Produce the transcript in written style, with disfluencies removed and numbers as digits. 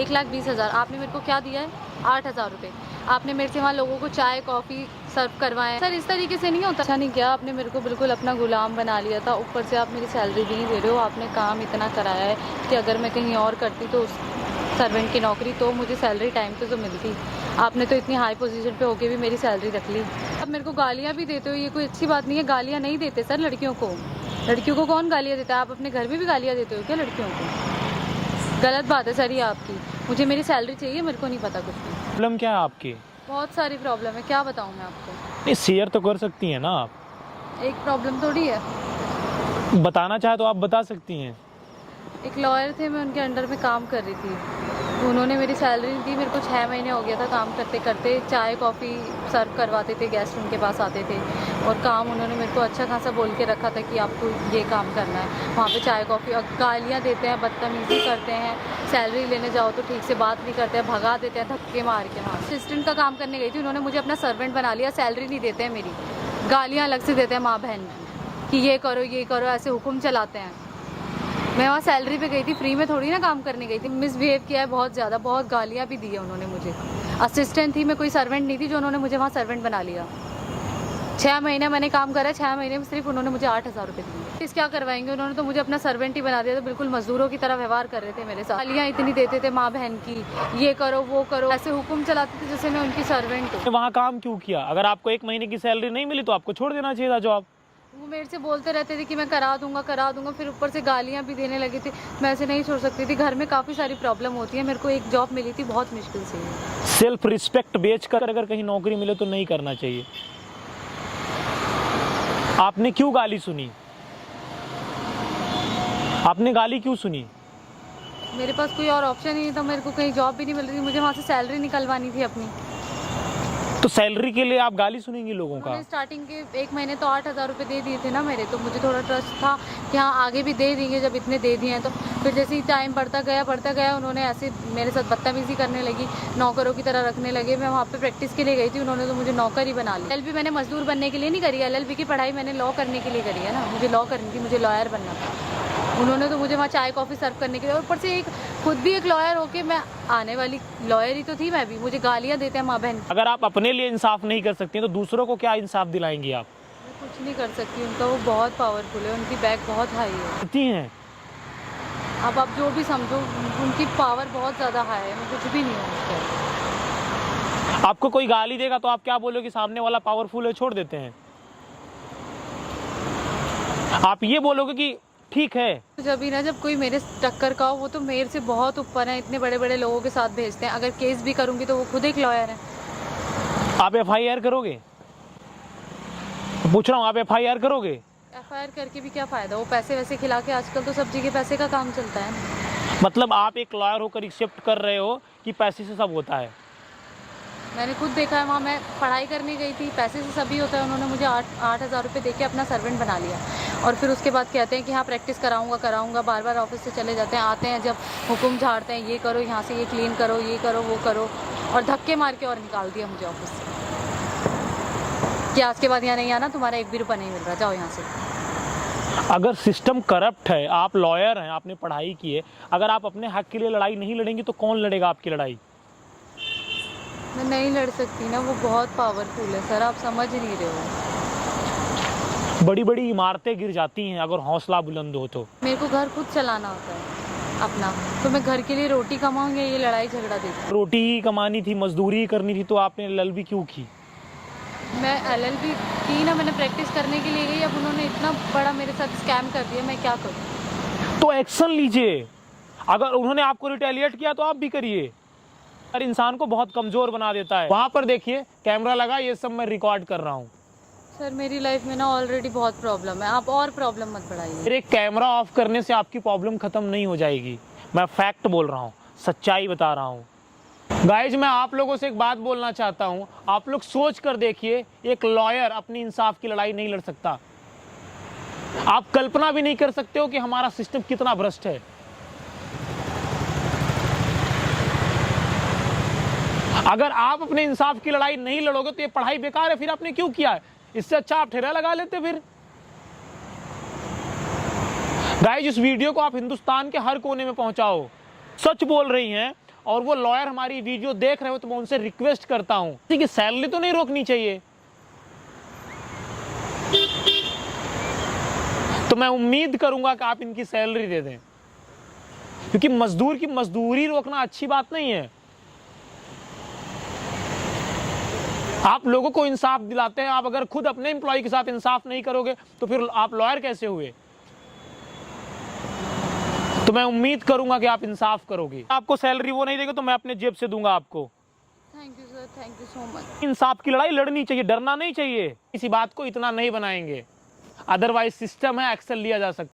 1,20,000 आपने मेरे को क्या दिया है? 8,000 रुपये। आपने मेरे से वहाँ लोगों को चाय कॉफ़ी सर्व करवाएं। सर इस तरीके से नहीं होता। अच्छा नहीं किया आपने, मेरे को बिल्कुल अपना गुलाम बना लिया था। ऊपर से आप मेरी सैलरी भी नहीं दे रहे हो। आपने काम इतना कराया है कि अगर मैं कहीं और करती तो उस सर्वेंट की नौकरी तो मुझे सैलरी टाइम पे तो मिलती। आपने तो इतनी हाई पोजीशन पे होके भी मेरी सैलरी रख ली। अब मेरे को गालियाँ भी देते हो, ये कोई अच्छी बात नहीं है। गालियाँ नहीं देते सर लड़कियों को। लड़कियों को कौन गालियाँ देता है? आप अपने घर में भी गालियाँ देते हो क्या लड़कियों को? गलत बात है सर ये आपकी। मुझे मेरी सैलरी चाहिए, मेरे को नहीं पता कुछ भी। प्रॉब्लम क्या है आपकी? बहुत सारी प्रॉब्लम है, क्या बताऊँ मैं आपको? नहीं, शेयर तो कर सकती हैं ना आप। एक प्रॉब्लम थोड़ी है। बताना चाहे तो आप बता सकती हैं। एक लॉयर थे, मैं उनके अंडर में काम कर रही थी। उन्होंने मेरी सैलरी नहीं दी। मेरे को 6 महीने हो गया था काम करते करते। चाय कॉफ़ी सर्व करवाते थे, गेस्ट उनके पास आते थे और काम उन्होंने मेरे को अच्छा खासा बोल के रखा था कि आपको ये काम करना है। वहाँ पे चाय कॉफ़ी और गालियाँ देते हैं, बदतमीज़ी करते हैं। सैलरी लेने जाओ तो ठीक से बात नहीं करते हैं, भगा देते हैं धक्के मार के। वहाँ असिस्टेंट का काम करने गई थी, उन्होंने मुझे अपना सर्वेंट बना लिया। सैलरी नहीं देते हैं मेरी, गालियाँ अलग से देते हैं माँ बहन की कि ये करो, ऐसे हुक्म चलाते हैं। मैं वहाँ सैलरी पे गई थी, फ्री में थोड़ी ना काम करने गई थी। मिसबिहेव किया है बहुत ज़्यादा, बहुत गालियाँ भी दी है उन्होंने मुझे। असिस्टेंट थी मैं, कोई सर्वेंट नहीं थी जो उन्होंने मुझे वहाँ सर्वेंट बना लिया। 6 महीने मैंने काम करा, 6 महीने में सिर्फ उन्होंने मुझे 8,000 रुपये दिए। इस क्या करवाएंगे, उन्होंने तो मुझे अपना सर्वेंट ही बना दिया था। बिल्कुल मजदूरों की तरह व्यवहार कर रहे थे मेरे साथ। गालियाँ इतनी देते थे माँ बहन की, ये करो वो करो, ऐसे हुक्म चलाते थे जैसे मैं उनकी सर्वेंट हूँ। वहाँ काम क्यों किया? अगर आपको 1 महीने की सैलरी नहीं मिली तो आपको छोड़ देना चाहिए था जॉब। वो मेरे से बोलते रहते थे कि मैं करा दूंगा, फिर ऊपर से गालियाँ भी देने लगे थे। मैं ऐसे नहीं छोड़ सकती थी, घर में काफ़ी सारी प्रॉब्लम होती है। मेरे को एक जॉब मिली थी बहुत मुश्किल से। सेल्फ रिस्पेक्ट बेचकर अगर कहीं नौकरी मिले तो नहीं करना चाहिए। आपने क्यों गाली सुनी? आपने गाली क्यों सुनी? मेरे पास कोई और ऑप्शन ही नहीं था। मेरे को कहीं जॉब भी नहीं मिल रही थी, मुझे वहाँ से सैलरी निकलवानी थी अपनी। तो सैलरी के लिए आप गाली सुनेंगी लोगों का? स्टार्टिंग के 1 महीने तो 8,000 रुपये दे दिए थे ना मेरे, तो मुझे थोड़ा ट्रस्ट था कि हाँ आगे भी दे देंगे जब इतने दे दिए हैं तो। फिर जैसे ही टाइम बढ़ता गया उन्होंने ऐसे मेरे साथ बदतमीज़ी करने लगी, नौकरों की तरह रखने लगे। मैं वहाँ पे प्रैक्टिस के लिए गई थी, उन्होंने तो मुझे नौकर ही बना लिया। LLB मैंने मजदूर बनने के लिए नहीं करी, LLB की पढ़ाई मैंने लॉ करने के लिए करी है ना। मुझे लॉ करनी थी, मुझे लॉयर बनना था। उन्होंने तो मुझे वहाँ चाय कॉफ़ी सर्व करने के लिए, और ऊपर से एक खुद भी एक लॉयर होके, मैं आने वाली लॉयर ही तो थी मैं भी, मुझे गालियाँ देते हैं माँ बहन। अगर आप अपने लिए इंसाफ नहीं कर सकती हैं तो दूसरों को क्या इंसाफ दिलाएंगी आप? मैं कुछ नहीं कर सकती, उनका वो बहुत पावरफुल है, उनकी बैक बहुत हाई है। करती हैं? अब आप जो भी समझो, उनकी पावर बहुत ज़्यादा हाई है, मैं कुछ भी नहीं हूँ उसका। आपको कोई गाली देगा तो आप क्या बोलोगे? सामने वाला पावरफुल है, छोड़ देते हैं। आप ये बोलोगे कि ठीक है। जब कोई मेरे टक्कर का हो, वो तो मेरे से बहुत ऊपर है, इतने बड़े बड़े लोगों के साथ भेजते हैं। अगर केस भी करूंगी तो वो खुद एक लॉयर है। आप FIR करोगे? पूछ रहा हूँ, आप FIR करोगे? FIR करके भी क्या फायदा? वो पैसे वैसे खिला के, आजकल तो सब जगह पैसे का काम चलता है। मतलब आप एक लॉयर होकर एक्सेप्ट कर रहे हो कि पैसे से सब होता है? मैंने खुद देखा है, वहाँ मैं पढ़ाई करने गई थी, पैसे से सभी होता है। उन्होंने मुझे 8,000 रुपये दे के अपना सर्वेंट बना लिया, और फिर उसके बाद कहते हैं कि हाँ प्रैक्टिस कराऊंगा। बार बार ऑफिस से चले जाते हैं, आते हैं जब हुक्म झाड़ते हैं, ये करो यहाँ से, ये क्लीन करो, ये करो वो करो, और धक्के मार के और निकाल दिया मुझे ऑफिस से कि आज के बाद यहाँ नहीं आना, तुम्हारा 1 भी रुपया नहीं मिल रहा, जाओ यहाँ से। अगर सिस्टम करप्ट है, आप लॉयर हैं, आपने पढ़ाई की है, अगर आप अपने हक के लिए लड़ाई नहीं लड़ेंगी तो कौन लड़ेगा आपकी लड़ाई? मैं नहीं लड़ सकती ना, वो बहुत पावरफुल है सर, आप समझ नहीं रहे हो। बड़ी बड़ी इमारतें गिर जाती हैं अगर हौसला बुलंद हो तो। मेरे को घर खुद चलाना होता है अपना, तो मैं घर के लिए रोटी कमाऊंगी, ये लड़ाई झगड़ा देखूं। रोटी ही कमानी थी, मजदूरी ही करनी थी, तो आपने LLB क्यों की? मैं LLB की ना, मैंने प्रैक्टिस करने के लिए गई। अब उन्होंने इतना बड़ा मेरे साथ स्कैम कर दिया, मैं क्या करूं? तो एक्शन लीजिए। अगर उन्होंने आपको रिटेलिएट किया तो आप भी करिए। हर इंसान को बहुत कमजोर बना देता है। वहां पर देखिए, कैमरा लगा, ये सब मैं रिकॉर्ड कर रहा हूँ। सर मेरी लाइफ में ना ऑलरेडी बहुत प्रॉब्लम है, आप और प्रॉब्लम मत बढ़ाइए। मेरे कैमरा ऑफ करने से आपकी प्रॉब्लम खत्म नहीं हो जाएगी। मैं फैक्ट बोल रहा हूँ, सच्चाई बता रहा हूँ। गाइज, मैं आप लोगों से एक बात बोलना चाहता हूँ, आप लोग सोच कर देखिए, एक लॉयर अपनी इंसाफ की लड़ाई नहीं लड़ सकता। आप कल्पना भी नहीं कर सकते हो कि हमारा सिस्टम कितना भ्रष्ट है। अगर आप अपने इंसाफ की लड़ाई नहीं लड़ोगे तो ये पढ़ाई बेकार है। फिर आपने क्यों किया है? इससे अच्छा आप ठेला लगा लेते। फिर गाइस, इस वीडियो को आप हिंदुस्तान के हर कोने में पहुंचाओ। सच बोल रही हैं, और वो लॉयर हमारी वीडियो देख रहे हो तो मैं उनसे रिक्वेस्ट करता हूँ कि सैलरी तो नहीं रोकनी चाहिए। तो मैं उम्मीद करूंगा कि आप इनकी सैलरी दे दें, क्योंकि मजदूर की मजदूरी रोकना अच्छी बात नहीं है। आप लोगों को इंसाफ दिलाते हैं, आप अगर खुद अपने एम्प्लॉय के साथ इंसाफ नहीं करोगे तो फिर आप लॉयर कैसे हुए? तो मैं उम्मीद करूंगा कि आप इंसाफ करोगे। आपको सैलरी वो नहीं देगा तो मैं अपने जेब से दूंगा आपको। Thank you sir, thank you so much. इंसाफ की लड़ाई लड़नी चाहिए, डरना नहीं चाहिए। इसी बात को इतना नहीं बनाएंगे, अदरवाइज सिस्टम है, एक्शन लिया जा सकता है।